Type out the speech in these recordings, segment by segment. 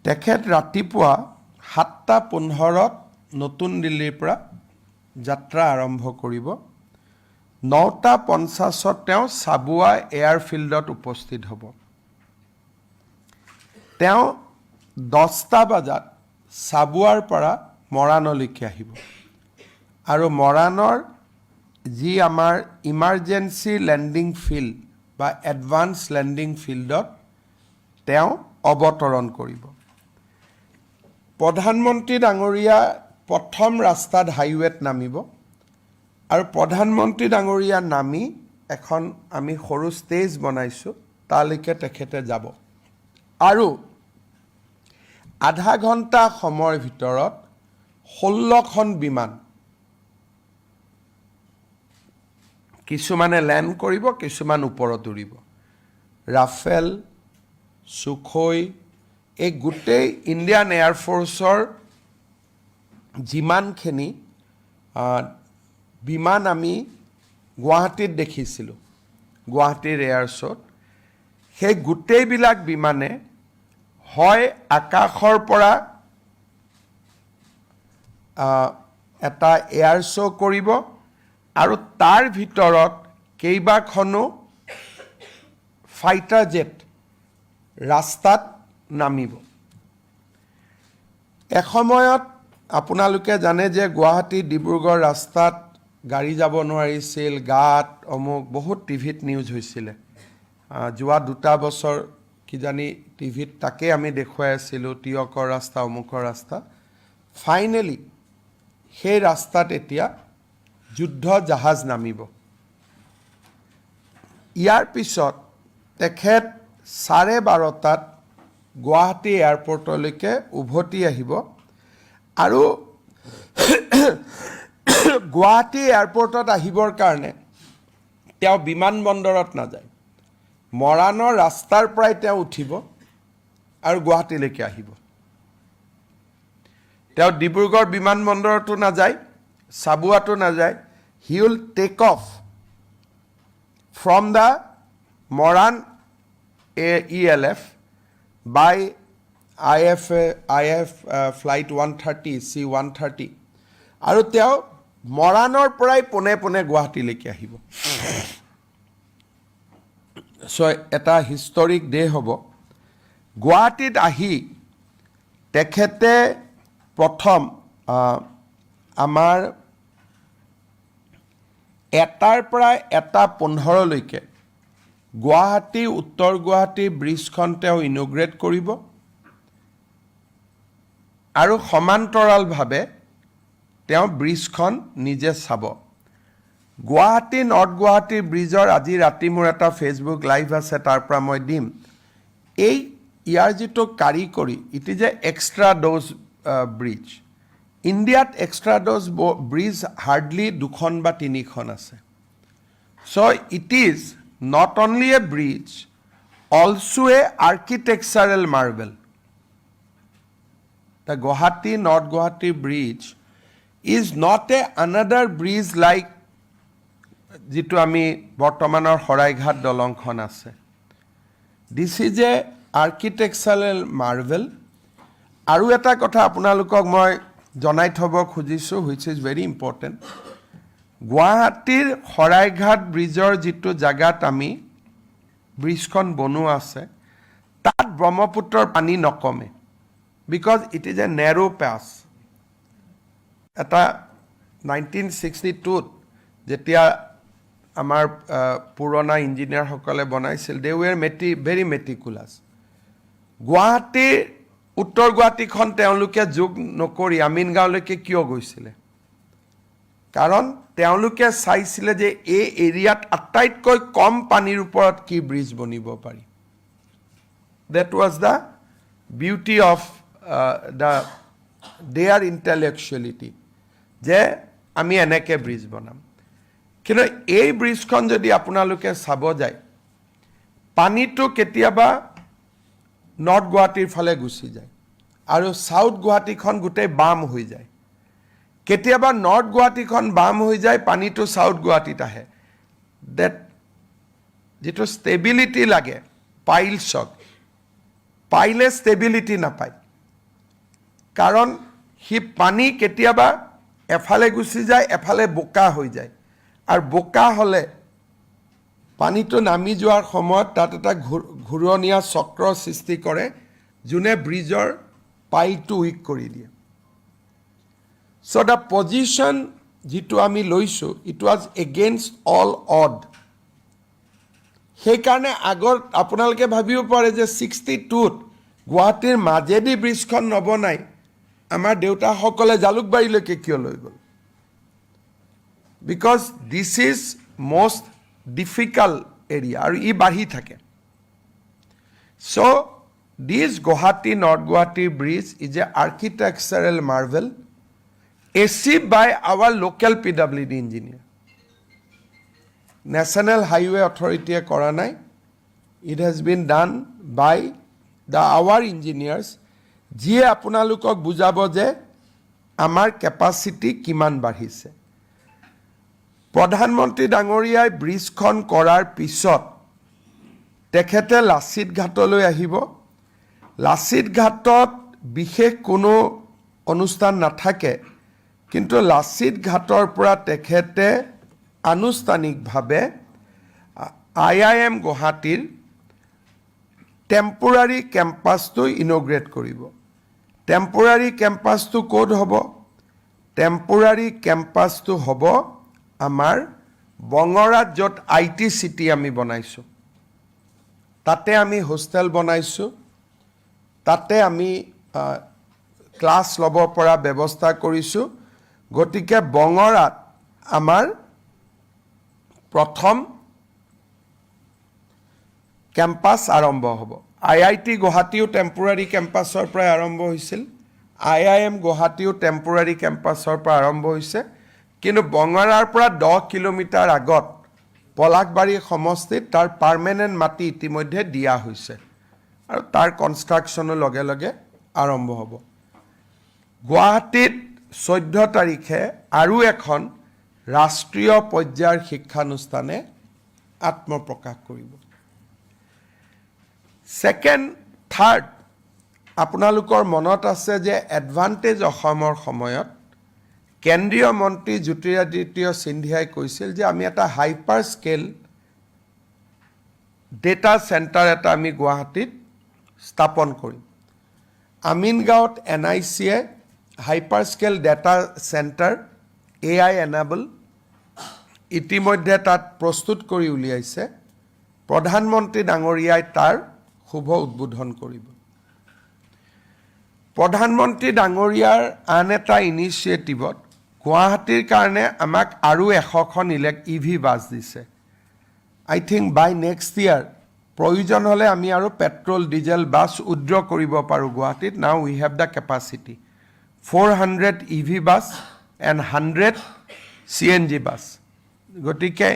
তেখেত ৰাতিপুৱা 7:15 নতুন দিল্লীৰ পৰা যাত্ৰা আৰম্ভ কৰিব। 9:50 তেওঁ চাবুৱা এয়াৰফিল্ডত উপস্থিত হ'ব। তেওঁ 10টা বজাত চাবুৱাৰ পৰা মৰাণলৈকে আহিব আৰু মৰাণৰ যি আমাৰ ইমাৰ্জেঞ্চি লেণ্ডিং ফিল্ড বা এডভান্স লেণ্ডিং ফিল্ডত তেওঁ অৱতৰণ কৰিব। প্ৰধানমন্ত্ৰী ডাঙৰীয়া প্ৰথম ৰাস্তাত হাইৱেত নামিব আৰু প্ৰধানমন্ত্ৰী ডাঙৰীয়া নামি এখন আমি সৰু ষ্টেজ বনাইছোঁ, তালৈকে তেখেতে যাব আৰু আধা ঘণ্টা সময়ৰ ভিতৰত 16খন বিমান, কিছুমানে লেণ্ড কৰিব, কিছুমান ওপৰত উৰিব। ৰাফেল, সুখই, এই গোটেই ইণ্ডিয়ান এয়াৰফ'ৰ্চৰ যিমানখিনি বিমান আমি গুৱাহাটীত দেখিছিলোঁ, গুৱাহাটীৰ এয়াৰ শ্ব'ত, সেই গোটেইবিলাক বিমানে হয় আকাশৰ পৰা এটা এয়াৰ শ্ব' কৰিব আৰু তাৰ ভিতৰত কেইবাখনো ফাইটাৰ জেট ৰাস্তাত নামিব। এসময়ত আপোনালোকে জানে যে গুৱাহাটী ডিব্ৰুগড় ৰাস্তাত গাড়ী যাব নোৱাৰিছিল, গাঁত অমুক বহুত টিভিত নিউজ হৈছিলে। যোৱা 2টা বছৰ কিজানি টিভিত তাকে আমি দেখুৱাই আছিলোঁ, তিয়কৰ ৰাস্তা, অমুকৰ ৰাস্তা। ফাইনেলি সেই ৰাস্তাত এতিয়া যুদ্ধ জাহাজ নামিব। ইয়াৰ পিছত তেখেত 12:30 গুৱাহাটী এয়াৰপৰ্টলৈকে উভতি আহিব আৰু গুৱাহাটী এয়াৰপৰ্টত আহিবৰ কাৰণে তেওঁ বিমানবন্দৰত নাযায়, মৰাণৰ ৰাস্তাৰ পৰাই তেওঁ উঠিব আৰু গুৱাহাটীলৈকে আহিব। তেওঁ ডিব্ৰুগড় বিমানবন্দৰতো নাযায়, চাবুৱাতো নাযায়। He will take off from the Moran ELF by IF flight 130 C-130 আৰু তেওঁ মৰাণৰ পৰাই পোনে পোনে গুৱাহাটীলৈকে আহিব। চ' এটা হিষ্টৰিক ডে হ'ব। গুৱাহাটীত আহি তেখেতে প্ৰথম আমাৰ 1টাৰ পৰা 1:15লৈকে গুৱাহাটী উত্তৰ গুৱাহাটী ব্ৰিজখন তেওঁ ইনগ্ৰেট কৰিব আৰু সমান্তৰালভাৱে তেওঁ ব্ৰিজখন নিজে চাব। গুৱাহাটী নৰ্থ গুৱাহাটী ব্ৰিজৰ আজি ৰাতি মোৰ এটা ফেচবুক লাইভ আছে, তাৰ পৰা মই দিম। ইয়াৰ যিটো কাৰিকৰী, it is a extradosed bridge. ইণ্ডিয়াত এক্সট্ৰা ড'জ ব্ৰিজ হাৰ্ডলি 2খন বা 3খন আছে। So' it is not only a bridge, also a architectural marvel. The Guwahati North Guwahati Bridge is not another bridge like jitu ami bortomanor Horaighat dolongkhon ase. This is a architectural marvel. Aru eta kotha apnalokok moi jonai thobo khujisu, which is very important. গুৱাহাটীৰ শৰাইঘাট ব্ৰিজৰ যিটো জাগাত আমি ব্ৰিজখন বনোৱা আছে, তাত ব্ৰহ্মপুত্ৰৰ পানী নকমে, বিকজ ইট ইজ এ নেৰো পাছ। এটা 1962ত যেতিয়া আমাৰ পুৰণা ইঞ্জিনিয়াৰসকলে বনাইছিল, দে ৱেৰ ভেৰি মেটিকুলাছ। গুৱাহাটীৰ উত্তৰ গুৱাহাটীখন তেওঁলোকে যোগ নকৰি আমিনগাঁৱলৈকে কিয় গৈছিলে? কাৰণ তেওঁলোকে চাইছিলে যে এই এৰিয়াত আটাইতকৈ কম পানীৰ ওপৰত কি ব্ৰিজ বনিব পাৰি। That was the beauty of their intellectuality, যে আমি এনেকে ব্ৰিজ বনাম। কিন্তু এই ব্ৰিজখন যদি আপোনালোকে চাব যায়, পানীটো কেতিয়াবা নৰ্থ গুৱাহাটীৰ ফালে গুচি যায় আৰু চাউথ গুৱাহাটীখন গোটেই বাম হৈ যায়। কেতিয়াবা নৰ্থ গুৱাহাটীখন বাম হৈ যায়, পানীটো চাউথ গুৱাহাটীত আহে। দেট যিটো ষ্টেবিলিটি লাগে পাইলছক, পাইলে ষ্টেবিলিটি নাপায়। কাৰণ সি পানী কেতিয়াবা এফালে গুচি যায় এফালে বোকা হৈ যায় আৰু বোকা হ'লে পানীটো নামি যোৱাৰ সময়ত তাত এটা ঘূৰণীয়া চক্ৰ সৃষ্টি কৰে যোনে ব্ৰিজৰ পাইলটো উইক কৰি দিয়ে so the position যিটো আমি লৈছোঁ it was against all odd সেইকাৰণে আগৰ আপোনালোকে ভাবিব পাৰে যে 62ত গুৱাহাটীৰ মাজেদি ব্ৰিজখন নবনাই আমাৰ দেউতাসকলে জালুকবাৰীলৈকে কিয় লৈ গ'ল because this is most difficult area আৰু ই বাঢ়ি থাকে so this Guwahati North Guwahati bridge is a architectural marvel achieved by our local PWD engineer National Highway Authority kora nai it has been done by our engineers যিয়ে আপোনালোকক বুজাব যে আমাৰ capacity কিমান বাঢ়িছে প্ৰধানমন্ত্ৰী ডাঙৰীয়াই ব্ৰিজখন কৰাৰ পিছত তেখেতে লাচিত ঘাটলৈ আহিব লাচিত ঘাটত বিশেষ কোনো অনুষ্ঠান নাথাকে কিন্তু লাচিত ঘাটৰ পৰা তেখেতে আনুষ্ঠানিকভাৱে IIM গুৱাহাটীৰ টেম্পোৰাৰী কেম্পাছটো ইনগ্ৰেট কৰিব টেম্পোৰাৰী কেম্পাছটো ক'ত হ'ব টেম্পোৰাৰী কেম্পাছটো হ'ব আমাৰ বঙৰাত য'ত IT চিটি আমি বনাইছোঁ তাতে আমি হোষ্টেল বনাইছোঁ তাতে আমি ক্লাছ ল'ব পৰা ব্যৱস্থা কৰিছোঁ গতিকে বঙৰাত আমাৰ প্ৰথম কেম্পাছ আৰম্ভ হ'ব IIT গুৱাহাটীও টেম্পোৰাৰী কেম্পাছৰ পৰা আৰম্ভ হৈছিল IIM গুৱাহাটীও টেম্পোৰাৰী কেম্পাছৰ পৰা আৰম্ভ হৈছে কিন্তু বঙৰাৰ পৰা 10 কিলোমিটাৰ আগত পলাকবাৰী সমষ্টিত তাৰ পাৰ্মানেন্ট মাটি ইতিমধ্যে দিয়া হৈছে আৰু তাৰ কনষ্ট্ৰাকচনৰ লগে লগে আৰম্ভ হ'ব গুৱাহাটীত 14 তাৰিখে আৰু এখন ৰাষ্ট্ৰীয় পৰ্যায়ৰ শিক্ষানুষ্ঠানে আত্মপ্ৰকাশ কৰিব সেকেন্ড থাৰ্ড আপোনালোকৰ মনত আছে যে এডভান্টেজ অসমৰ সময়ত কেন্দ্ৰীয় মন্ত্ৰী জ্যোতিৰাদিত্য সিন্ধিয়াই কৈছিল যে আমি এটা হাইপাৰ স্কেল ডেটা সেন্টাৰ এটা আমি গুৱাহাটীত স্থাপন কৰিম আমিনগাঁৱত NIC-এ hyperscale data centre AI enable ইতিমধ্যে তাত প্ৰস্তুত কৰি উলিয়াইছে প্ৰধানমন্ত্ৰী ডাঙৰীয়াই তাৰ শুভ উদ্বোধন কৰিব প্ৰধানমন্ত্ৰী ডাঙৰীয়াৰ আন এটা ইনিচিয়েটিভত গুৱাহাটীৰ কাৰণে আমাক আৰু 100খন EV বাছ দিছে আই থিংক বাই নেক্সট ইয়াৰ প্ৰয়োজন হলে আমি আৰু পেট্ৰল ডিজেল বাছ উদ্ৰ কৰিব পাৰো গুৱাহাটীত now we have the capacity 400 EV bus and 100 CNG bus গতিকে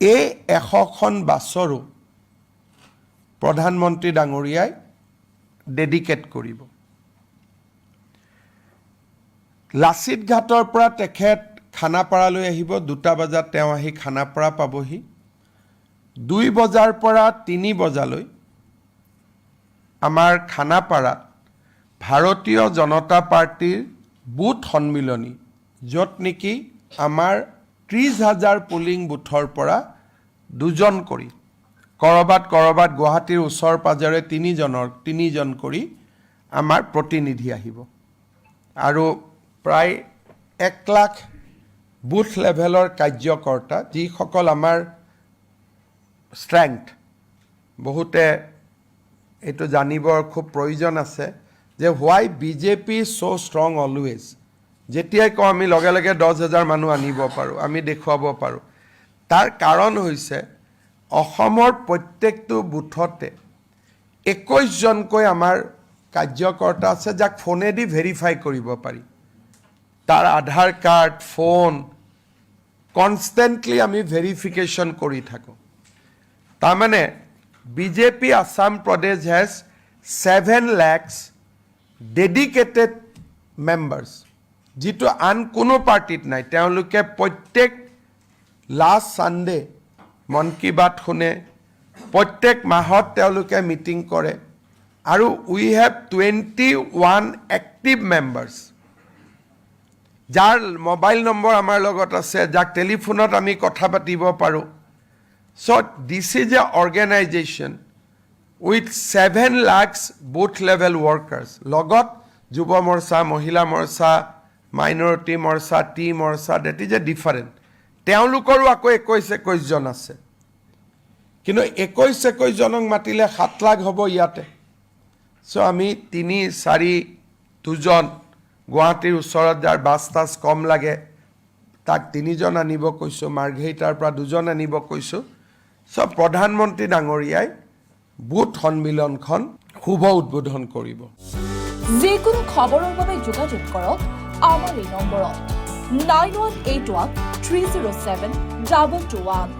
এই 100খন বাছৰো প্ৰধানমন্ত্ৰী ডাঙৰীয়াই ডেডিকেট কৰিব লাচিত ঘাটৰ পৰা তেখেত খানাপাৰালৈ আহিব 2টা বজাত তেওঁ আহি খানাপাৰা পাবহি 2 বজাৰ পৰা 3 বজালৈ আমাৰ খানাপাৰাত ভাৰতীয় জনতা পাৰ্টিৰ বুথ সন্মিলনী য'ত নেকি আমাৰ 30,000 পুলিং বুথৰ পৰা 2জন কৰি কৰবাত গুৱাহাটীৰ ওচৰ পাজৰে 3জন কৰি আমাৰ প্ৰতিনিধি আহিব আৰু প্ৰায় 1 লাখ বুথ লেভেলৰ কাৰ্যকৰ্তা যিসকল আমাৰ স্ট্ৰেংথ বহুতে এটো জানিবৰ খুব প্ৰয়োজন আছে যে why BJP is so strong always যেতিয়াই কো আমি লগে লগে 10,000 মানুহ আনিব পাৰো আমি দেখুৱাব পাৰো তাৰ কাৰণ হৈছে অসমৰ প্ৰত্যেকটো বুথতে 21 জনকৈ আমাৰ কাৰ্যকৰ্তা আছে যাক ফোনেদি ভেৰিফাই কৰিব পাৰি তাৰ আধাৰ কাৰ্ড ফোন কনস্ট্যান্টলি আমি ভেৰিফিকেশন কৰি থাকো তাৰ মানে BJP Assam Pradesh has 7 lakhs dedicated members যিটো আন কোনো পাৰ্টিত নাই তেওঁলোকে প্ৰত্যেক লাষ্ট সানডে মন কি বাত শুনে প্ৰত্যেক মাহত তেওঁলোকে মিটিং কৰে আৰু we have 21 active members যাৰ মোবাইল নম্বৰ আমাৰ লগত আছে যাক টেলিফোনত আমি কথা পাতিব পাৰো so this is a organization with 7 lakhs booth level workers লগত যুৱ মৰ্চা মহিলা মৰ্চা minority Morcha T Morcha that is a different তেওঁলোকৰো আকৌ 21 জন আছে কিন্তু 21 জনক মাতিলে 7 লাখ হ'ব ইয়াতে so আমি 3-4 দুজন গুৱাহাটীৰ ওচৰত যাৰ বাস্তাস কম লাগে তাক 3 জন আনিব কৈছো মাৰ্ঘেৰিটাৰ পৰা 2 জন আনিব কৈছো so প্ৰধানমন্ত্ৰী ডাঙৰীয়াই বুথ সন্মিলনখন শুভ উদ্বোধন কৰিব যিকোনো খবৰৰ বাবে যোগাযোগ কৰক আমাৰ এই নম্বৰত 9181 307 221